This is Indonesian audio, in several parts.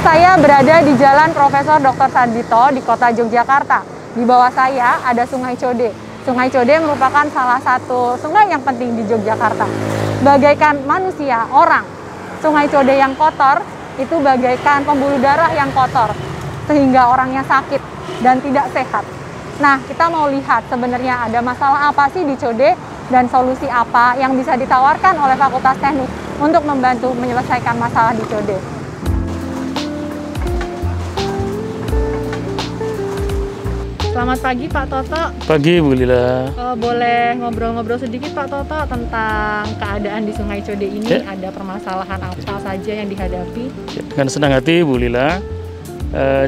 saya berada di Jalan Profesor Dr. Sandito di kota Yogyakarta. Di bawah saya ada Sungai Code. Sungai Code merupakan salah satu sungai yang penting di Yogyakarta. Bagaikan manusia, orang, Sungai Code yang kotor itu bagaikan pembuluh darah yang kotor, sehingga orangnya sakit dan tidak sehat. Nah, kita mau lihat sebenarnya ada masalah apa sih di Code dan solusi apa yang bisa ditawarkan oleh Fakultas Teknik untuk membantu menyelesaikan masalah di Code. Selamat pagi Pak Toto. Pagi Bu Lila. Boleh ngobrol-ngobrol sedikit Pak Toto tentang keadaan di Sungai Code ini? Ya. Ada permasalahan apa saja yang dihadapi? Ya, dengan senang hati Bu Lila.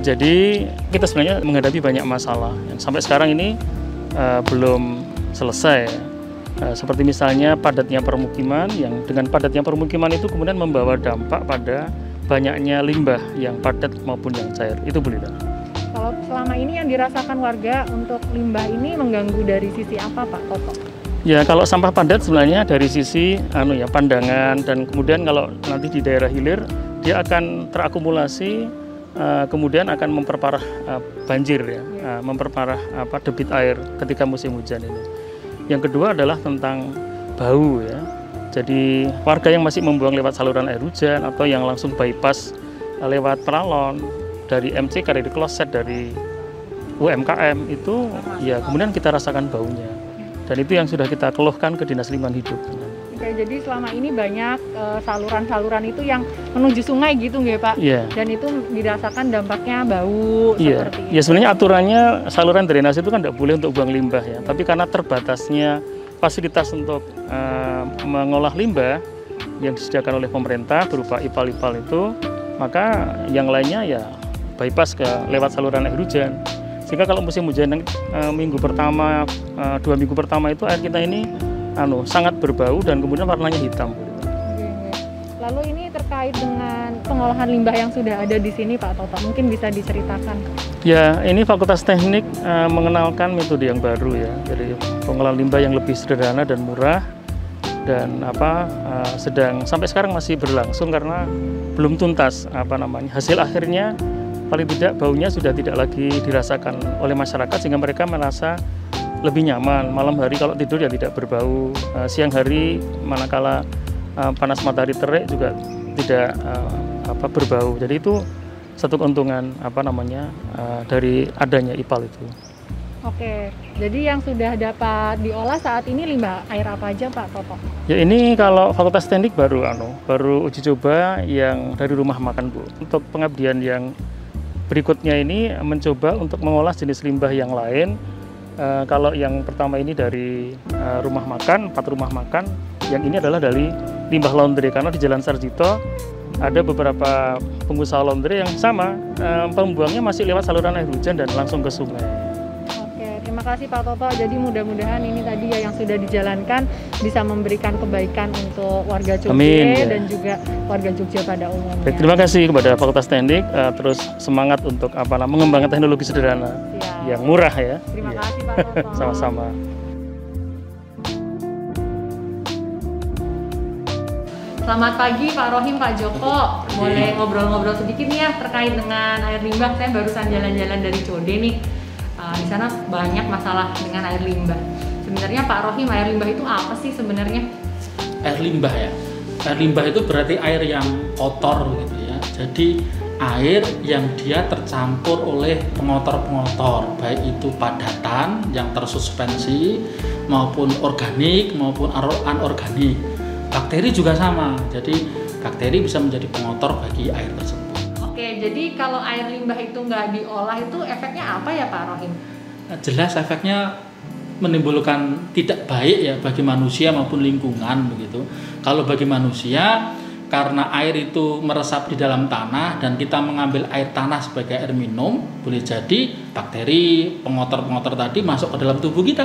Jadi kita sebenarnya menghadapi banyak masalah yang sampai sekarang ini belum selesai. Seperti misalnya padatnya permukiman, yang dengan padatnya permukiman itu kemudian membawa dampak pada banyaknya limbah yang padat maupun yang cair. Itu Bu Lila. Kalau selama ini yang dirasakan warga untuk limbah ini mengganggu dari sisi apa Pak Toto? Ya, kalau sampah padat sebenarnya dari sisi pandangan, dan kemudian kalau nanti di daerah hilir dia akan terakumulasi, kemudian akan memperparah banjir ya, memperparah debit air ketika musim hujan ini. Yang kedua adalah tentang bau ya. Jadi warga yang masih membuang lewat saluran air hujan atau yang langsung bypass lewat peralon dari MCK, dari kloset, dari UMKM itu ya kemudian kita rasakan baunya, dan itu yang sudah kita keluhkan ke Dinas Lingkungan Hidup. Oke, jadi selama ini banyak saluran-saluran itu yang menuju sungai gitu nggak Pak? Iya. Dan itu dirasakan dampaknya bau seperti itu. Ya sebenarnya aturannya saluran drainase itu kan tidak boleh untuk buang limbah ya, tapi karena terbatasnya fasilitas untuk mengolah limbah yang disediakan oleh pemerintah berupa IPAL-IPAL itu, maka yang lainnya ya bypass ke lewat saluran air hujan. Sehingga kalau musim hujan minggu pertama, 2 minggu pertama itu air kita ini sangat berbau dan kemudian warnanya hitam. Lalu ini terkait dengan pengolahan limbah yang sudah ada di sini Pak Toto, mungkin bisa diceritakan? Ya, ini Fakultas Teknik mengenalkan metode yang baru ya, jadi pengolahan limbah yang lebih sederhana dan murah, dan sedang sampai sekarang masih berlangsung karena belum tuntas hasil akhirnya. Paling tidak baunya sudah tidak lagi dirasakan oleh masyarakat, sehingga mereka merasa lebih nyaman. Malam hari kalau tidur ya tidak berbau, siang hari manakala panas matahari terik juga tidak berbau. Jadi itu satu keuntungan dari adanya IPAL itu. Oke, jadi yang sudah dapat diolah saat ini limbah air apa aja Pak Toto? Ya ini kalau Fakultas Teknik baru uji coba yang dari rumah makan Bu. Untuk pengabdian yang berikutnya ini mencoba untuk mengolah jenis limbah yang lain. Kalau yang pertama ini dari rumah makan, 4 rumah makan. Yang ini adalah dari limbah laundry, karena di Jalan Sarjito ada beberapa pengusaha laundry yang sama, pembuangnya masih lewat saluran air hujan dan langsung ke sungai. Terima kasih Pak Toto. Jadi mudah-mudahan ini tadi ya yang sudah dijalankan bisa memberikan kebaikan untuk warga Jogja dan juga warga Jogja pada umumnya. Baik, terima kasih kepada Fakultas Teknik, terus semangat untuk mengembangkan teknologi sederhana. Siap. Yang murah ya. Terima kasih Pak Toto. Sama-sama. Selamat pagi Pak Rohim, Pak Joko. Boleh ngobrol-ngobrol sedikit nih ya terkait dengan air limbah. Saya barusan jalan-jalan dari Code nih. Di sana banyak masalah dengan air limbah. Sebenarnya Pak Rohim, air limbah itu apa sih sebenarnya? Air limbah ya. Air limbah itu berarti air yang kotor gitu ya. Jadi air yang dia tercampur oleh pengotor-pengotor, baik itu padatan yang tersuspensi maupun organik maupun anorganik. Bakteri juga sama. Jadi bakteri bisa menjadi pengotor bagi air tersebut. Oke, jadi kalau air limbah itu nggak diolah itu efeknya apa ya Pak Rohim? Jelas efeknya menimbulkan tidak baik ya bagi manusia maupun lingkungan begitu. Kalau bagi manusia, karena air itu meresap di dalam tanah dan kita mengambil air tanah sebagai air minum, boleh jadi bakteri, pengotor-pengotor tadi masuk ke dalam tubuh kita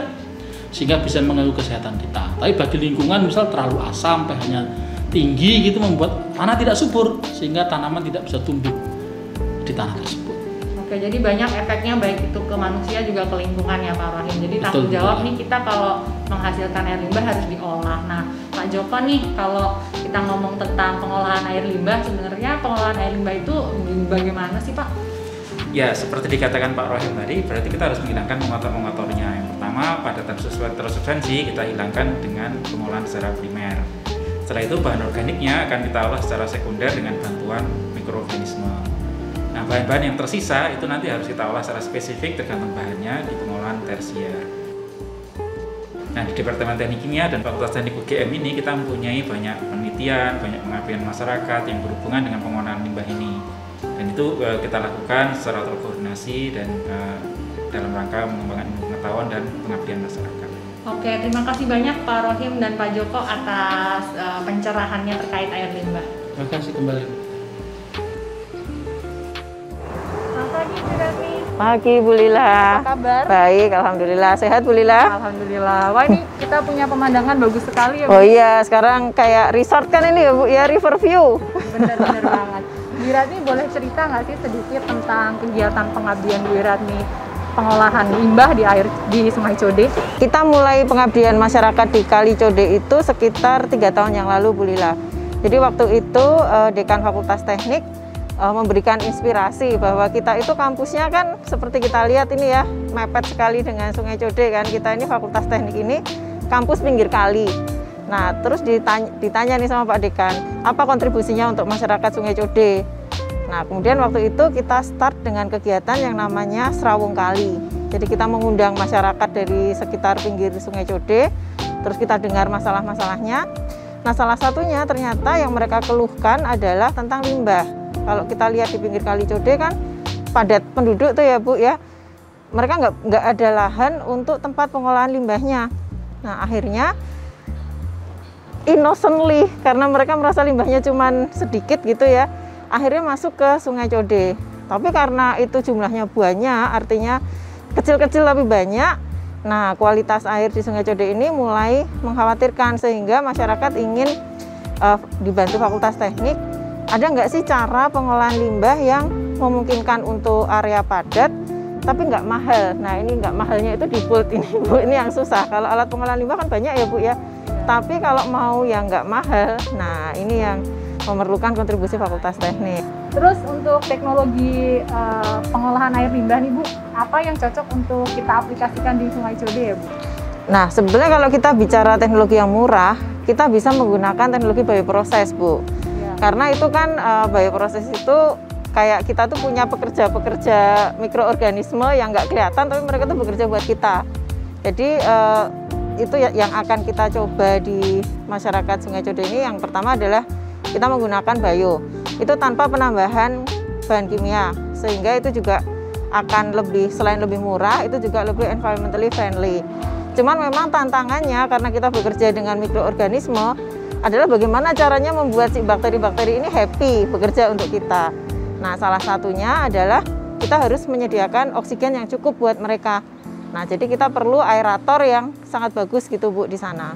sehingga bisa mengganggu kesehatan kita. Tapi bagi lingkungan misal terlalu asam, pH-nya tinggi gitu membuat tanah tidak subur sehingga tanaman tidak bisa tumbuh di tanah tersebut. Oke, jadi banyak efeknya baik itu ke manusia juga ke lingkungan ya Pak Rohim. Jadi tanggung jawab nih kita kalau menghasilkan air limbah harus diolah. Nah, Pak Joko nih, kalau kita ngomong tentang pengolahan air limbah, sebenarnya pengolahan air limbah itu bagaimana sih Pak? Ya, seperti dikatakan Pak Rohim tadi, berarti kita harus menghilangkan mengotor-mengotornya. Yang pertama, padatan substansi kita hilangkan dengan pengolahan secara primer. Setelah itu, bahan organiknya akan kita olah secara sekunder dengan bantuan mikroorganisme. Nah, bahan-bahan yang tersisa itu nanti harus kita olah secara spesifik tergantung bahannya di pengolahan tersier. Nah, di Departemen Teknik Kimia dan Fakultas Teknik UGM ini kita mempunyai banyak penelitian, banyak pengabdian masyarakat yang berhubungan dengan pengolahan limbah ini. Dan itu kita lakukan secara terkoordinasi dan dalam rangka mengembangkan pengetahuan dan pengabdian masyarakat. Oke, terima kasih banyak Pak Rohim dan Pak Joko atas pencerahannya terkait air limbah. Terima kasih kembali. Selamat pagi Bu Ratmi. Pagi Bu Lila. Apa kabar? Baik, alhamdulillah. Sehat Bu Lila? Alhamdulillah. Wah, ini kita punya pemandangan bagus sekali ya Bu. Oh iya, sekarang kayak resort kan ini ya Bu, ya river view. Benar-benar banget. Bu Ratmi boleh cerita nggak sih sedikit tentang kegiatan pengabdian Bu Ratmi pengolahan limbah di Sungai Code? Kita mulai pengabdian masyarakat di Kali Code itu sekitar 3 tahun yang lalu Bu Lila. Jadi waktu itu Dekan Fakultas Teknik memberikan inspirasi bahwa kita itu kampusnya kan seperti kita lihat ini ya, mepet sekali dengan Sungai Code kan. Kita ini Fakultas Teknik ini kampus pinggir kali. Nah, terus ditanya nih sama Pak Dekan, apa kontribusinya untuk masyarakat Sungai Code? Nah, kemudian waktu itu kita start dengan kegiatan yang namanya Serawung Kali. Jadi kita mengundang masyarakat dari sekitar pinggir Sungai Code, terus kita dengar masalah-masalahnya. Nah, salah satunya ternyata yang mereka keluhkan adalah tentang limbah. Kalau kita lihat di pinggir Kali Code kan padat penduduk tuh ya Bu ya. Mereka nggak ada lahan untuk tempat pengolahan limbahnya. Nah, akhirnya innocently, karena mereka merasa limbahnya cuma sedikit gitu ya, akhirnya masuk ke Sungai Code. Tapi karena itu jumlahnya banyak, artinya kecil-kecil tapi banyak, nah kualitas air di Sungai Code ini mulai mengkhawatirkan, sehingga masyarakat ingin dibantu Fakultas Teknik, ada nggak sih cara pengolahan limbah yang memungkinkan untuk area padat tapi nggak mahal. Nah, ini nggak mahalnya itu di Volt ini Bu, ini yang susah. Kalau alat pengolahan limbah kan banyak ya Bu ya, tapi kalau mau yang nggak mahal, nah ini yang memerlukan kontribusi Fakultas Teknik. Terus untuk teknologi pengolahan air limbah nih Bu, apa yang cocok untuk kita aplikasikan di Sungai Code ya Bu? Nah, sebenarnya kalau kita bicara teknologi yang murah, kita bisa menggunakan teknologi bioproses Bu. Karena itu kan bioproses itu kayak kita tuh punya pekerja-pekerja mikroorganisme yang nggak kelihatan, tapi mereka tuh bekerja buat kita. Jadi itu yang akan kita coba di masyarakat Sungai Code ini. Yang pertama adalah kita menggunakan bio, itu tanpa penambahan bahan kimia, sehingga itu juga akan lebih, selain lebih murah, itu juga lebih environmentally friendly. Cuman memang tantangannya karena kita bekerja dengan mikroorganisme adalah bagaimana caranya membuat si bakteri-bakteri ini happy bekerja untuk kita. Nah, salah satunya adalah kita harus menyediakan oksigen yang cukup buat mereka. Nah, jadi kita perlu aerator yang sangat bagus gitu Bu di sana.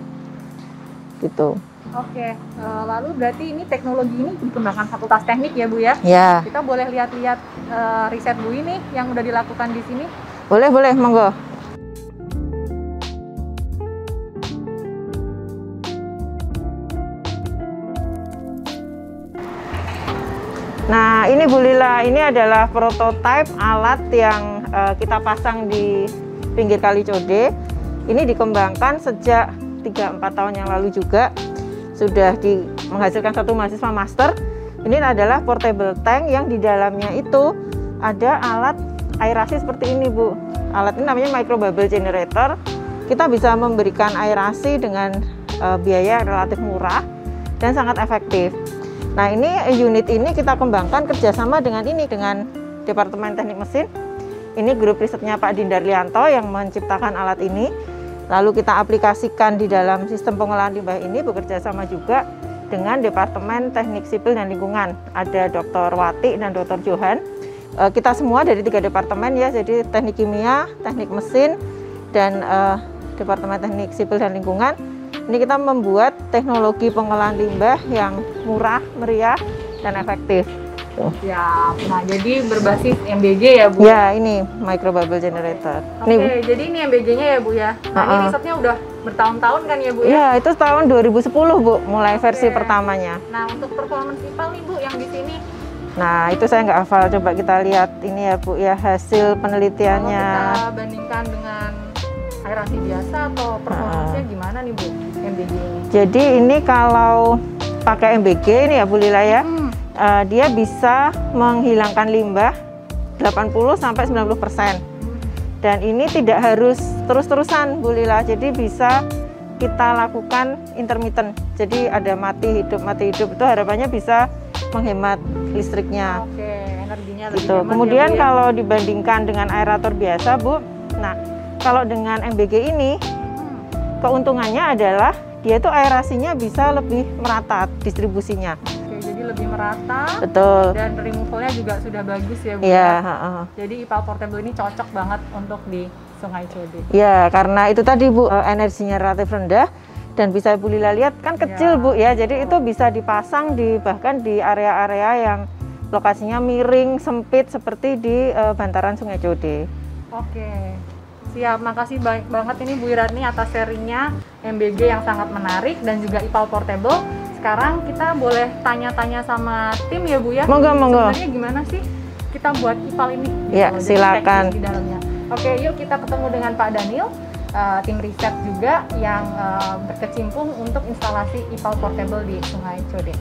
Gitu. Oke, lalu berarti ini teknologi ini dikembangkan Fakultas Teknik ya Bu ya? Ya. Kita boleh lihat-lihat riset Bu ini yang udah dilakukan di sini? Boleh, monggo. Nah, ini Bu Lila, ini adalah prototipe alat yang kita pasang di pinggir Kali Code. Ini dikembangkan sejak 3-4 tahun yang lalu juga. Sudah menghasilkan satu mahasiswa master. Ini adalah portable tank yang di dalamnya itu ada alat aerasi seperti ini Bu. Alat ini namanya micro bubble generator. Kita bisa memberikan aerasi dengan biaya relatif murah dan sangat efektif. Nah, ini unit ini kita kembangkan kerjasama dengan Departemen Teknik Mesin. Ini grup risetnya Pak Dindar Lianto yang menciptakan alat ini. Lalu kita aplikasikan di dalam sistem pengolahan limbah ini, bekerja sama juga dengan Departemen Teknik Sipil dan Lingkungan. Ada Dr. Wati dan Dr. Johan. Kita semua dari 3 departemen ya, jadi Teknik Kimia, Teknik Mesin, dan Departemen Teknik Sipil dan Lingkungan. Ini kita membuat teknologi pengolahan limbah yang murah, meriah, dan efektif. Ya, nah jadi berbasis MBG ya Bu? Ya, ini micro bubble generator. Oke, jadi ini MBG-nya ya Bu ya? Nah, ini risetnya udah bertahun-tahun kan ya Bu ya? Iya, itu tahun 2010 Bu, mulai versi Oke. pertamanya. Nah untuk performance IPAL nih Bu yang di sini, Nah, itu saya nggak hafal. Coba kita lihat ini ya Bu ya, hasil kalau penelitiannya. kita bandingkan dengan aerasi biasa atau performance-nya gimana nih Bu MBG ini? Jadi ini kalau pakai MBG ini ya Bu Lila ya, dia bisa menghilangkan limbah 80-90%. Dan ini tidak harus terus-terusan Bu Lila, jadi bisa kita lakukan intermittent. Jadi ada mati hidup itu harapannya bisa menghemat listriknya. Oke, energinya lebih Gitu. hemat Kemudian ya, Bu, ya? kalau dibandingkan dengan aerator biasa Bu, nah kalau dengan MBG ini keuntungannya adalah dia itu aerasinya bisa lebih merata distribusinya. Oke, jadi lebih merata Betul. dan removal-nya juga sudah bagus ya Bu. Iya, ya? heeh. Jadi IPAL portable ini cocok banget untuk di Sungai Code. Ya, karena itu tadi Bu, energinya relatif rendah dan bisa Bu Lila lihat kan kecil Ya. Bu ya. Jadi itu bisa dipasang bahkan di area-area yang lokasinya miring, sempit seperti di bantaran Sungai Code. Oke, siap. Makasih banyak banget ini Bu Irani atas sharingnya MBG yang sangat menarik dan juga IPAL portable. Sekarang kita boleh tanya-tanya sama tim ya Bu ya. Monggo, monggo. Sebenarnya gimana sih kita buat IPAL ini? Ya, Jadi silakan. teknis di dalamnya. Oke, yuk kita ketemu dengan Pak Daniel, tim riset juga yang berkecimpung untuk instalasi IPAL portable di Sungai Code.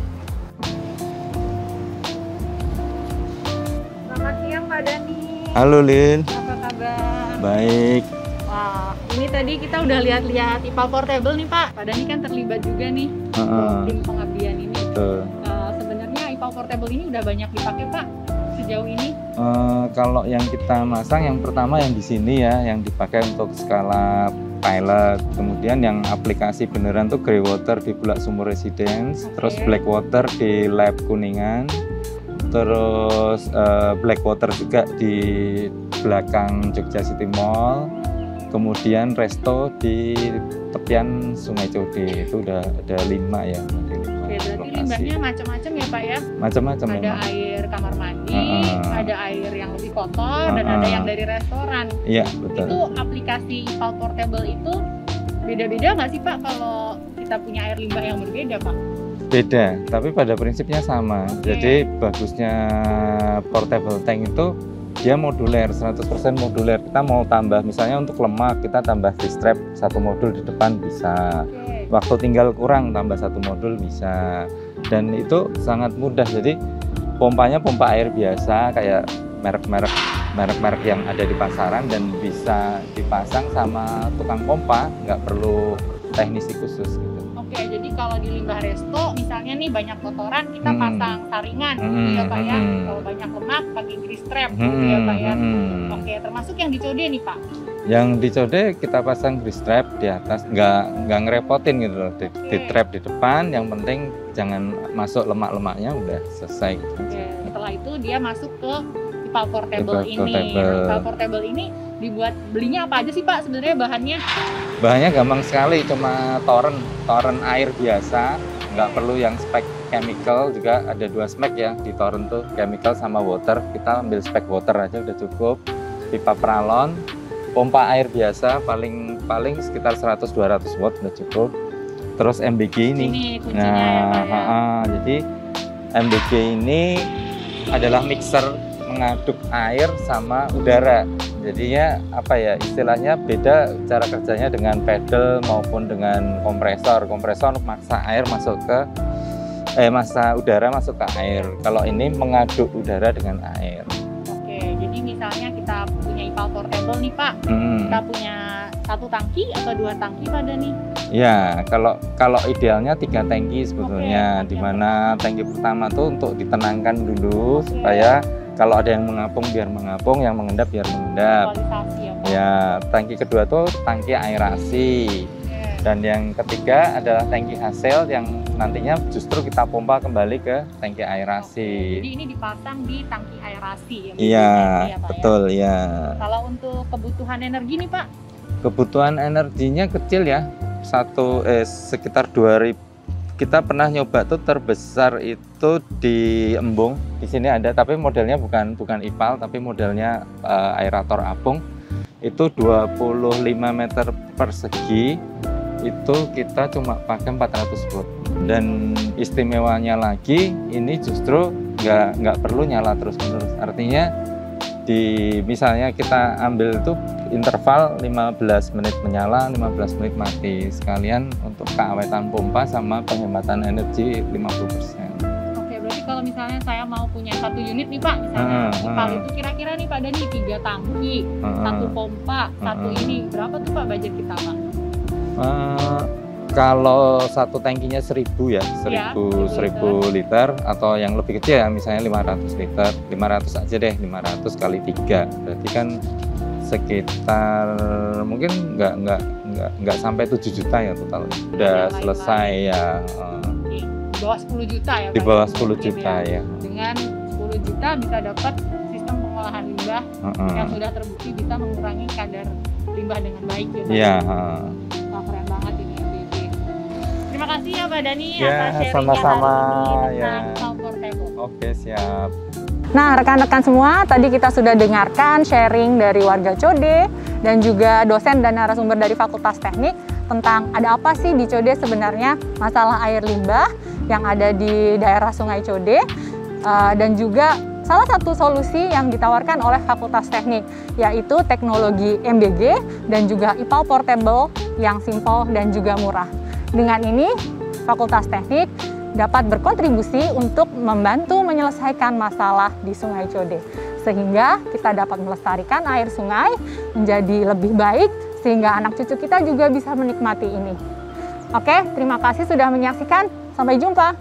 Selamat siang Pak Dani. Halo Lin, Apa kabar? baik. Wah, ini tadi kita udah lihat-lihat IPAL portable nih Pak. Pak Dani kan terlibat juga nih tim pengabdian ini. Betul. Sebenarnya IPAL portable ini udah banyak dipakai Pak sejauh ini. Kalau yang kita masang, yang pertama yang di sini ya, yang dipakai untuk skala pilot. Kemudian yang aplikasi beneran tuh Grey Water di Bulak Sumur Residence, Oke. terus Black Water di Lab Kuningan, terus Black Water juga di belakang Jogja City Mall. Kemudian resto di tepian Sungai Code, itu udah ada 5 ya. Oke, berarti limbahnya macam-macam ya Pak ya? Macam-macam Ada memang. air kamar mandi, ada air yang lebih kotor, dan ada yang dari restoran. Iya, betul. Itu aplikasi IPAL portable itu beda-beda nggak sih Pak kalau kita punya air limbah yang berbeda Pak? Beda, tapi pada prinsipnya sama. Oke. Jadi bagusnya portable tank itu dia moduler, 100% moduler. Kita mau tambah misalnya untuk lemak, kita tambah V-strap 1 modul di depan bisa. Oke. Waktu tinggal kurang tambah 1 modul bisa. Dan itu sangat mudah. Jadi pompanya pompa air biasa kayak merek-merek yang ada di pasaran dan bisa dipasang sama tukang pompa, nggak perlu teknisi khusus gitu. Oke, jadi kalau di limbah resto, misalnya nih banyak kotoran, kita pasang saringan, gitu ya Pak ya. Kalau banyak lemak, pakai grease trap, gitu ya Pak ya. Oke, termasuk yang di Code nih Pak. Yang di Code kita pasang grease trap di atas, nggak ngerepotin gitu loh. Di trap di depan, yang penting jangan masuk lemak-lemaknya, udah selesai gitu. Oke, setelah itu dia masuk ke IPAL portable IPAL ini. portable. IPAL portable ini belinya apa aja sih Pak sebenarnya bahannya? Bahannya gampang sekali, cuma toren air biasa, nggak perlu yang spek chemical. Juga ada 2 spek ya di toren tuh, chemical sama water. Kita ambil spek water aja udah cukup. Pipa pralon, pompa air biasa paling sekitar 100-200 watt udah cukup. Terus MBG ini. Ini kuncinya ya Pak ya. Jadi MBG ini adalah mixer mengaduk air sama udara. Jadinya apa ya, istilahnya beda cara kerjanya dengan pedal maupun dengan kompresor. Kompresor maksa air masuk ke masa udara masuk ke air. Kalau ini mengaduk udara dengan air. Oke, jadi misalnya kita punya IPAL portable nih Pak. Kita punya 1 tangki atau 2 tangki pada nih? Ya, kalau idealnya 3 tangki sebetulnya. Oke, Dimana tangki pertama tuh untuk ditenangkan dulu supaya kalau ada yang mengapung biar mengapung, yang mengendap biar mengendap. Kualitasasi ya Pak. Ya, tangki kedua tuh tangki aerasi. Dan yang ketiga adalah tangki hasil yang nantinya justru kita pompa kembali ke tangki aerasi. Jadi ini dipasang di tangki aerasi ya? Iya, ya, Pak, betul ya. Kalau untuk kebutuhan energi nih Pak? Kebutuhan energinya kecil ya. Sekitar 2000. Kita pernah nyoba tuh terbesar itu di Embung. Di sini ada, tapi modelnya bukan IPAL, tapi modelnya aerator apung. Itu 25 meter persegi itu kita cuma pakai 400 watt. Dan istimewanya lagi, ini justru nggak perlu nyala terus-menerus. Artinya misalnya kita ambil itu interval 15 menit menyala, 15 menit mati, sekalian untuk keawetan pompa sama penghematan energi 50%. Oke, berarti kalau misalnya saya mau punya 1 unit nih Pak, misalnya IPAL itu kira-kira nih Pak Dani 3 tangki, 1 pompa, 1 ini, berapa tuh Pak budget kita Pak? Kalau 1 tangkinya 1000 ya, 1000 liter, atau yang lebih kecil ya misalnya 500 liter, 500 aja deh, 500 kali 3, berarti kan sekitar mungkin nggak sampai 7 juta ya total. Udah selesai ya. Di bawah 10 juta ya Pak? Di bawah 10 juta ya. Dengan 10 juta bisa dapat sistem pengolahan limbah yang sudah terbukti bisa mengurangi kadar limbah dengan baik gitu. Iya. Wah, keren banget ini MBG. Terima kasih ya Pak Dani Ya, atas sharingnya sama-sama, hari ini ya. tentang PowerTable. Oke, siap. Nah, rekan-rekan semua, tadi kita sudah dengarkan sharing dari warga Code dan juga dosen dan narasumber dari Fakultas Teknik tentang ada apa sih di Code sebenarnya, masalah air limbah yang ada di daerah Sungai Code, dan juga salah satu solusi yang ditawarkan oleh Fakultas Teknik, yaitu teknologi MBG dan juga IPAL Portable yang simpel dan juga murah. Dengan ini, Fakultas Teknik dapat berkontribusi untuk membantu menyelesaikan masalah di Sungai Code, sehingga kita dapat melestarikan air sungai menjadi lebih baik, sehingga anak cucu kita juga bisa menikmati ini. Oke, terima kasih sudah menyaksikan. Sampai jumpa.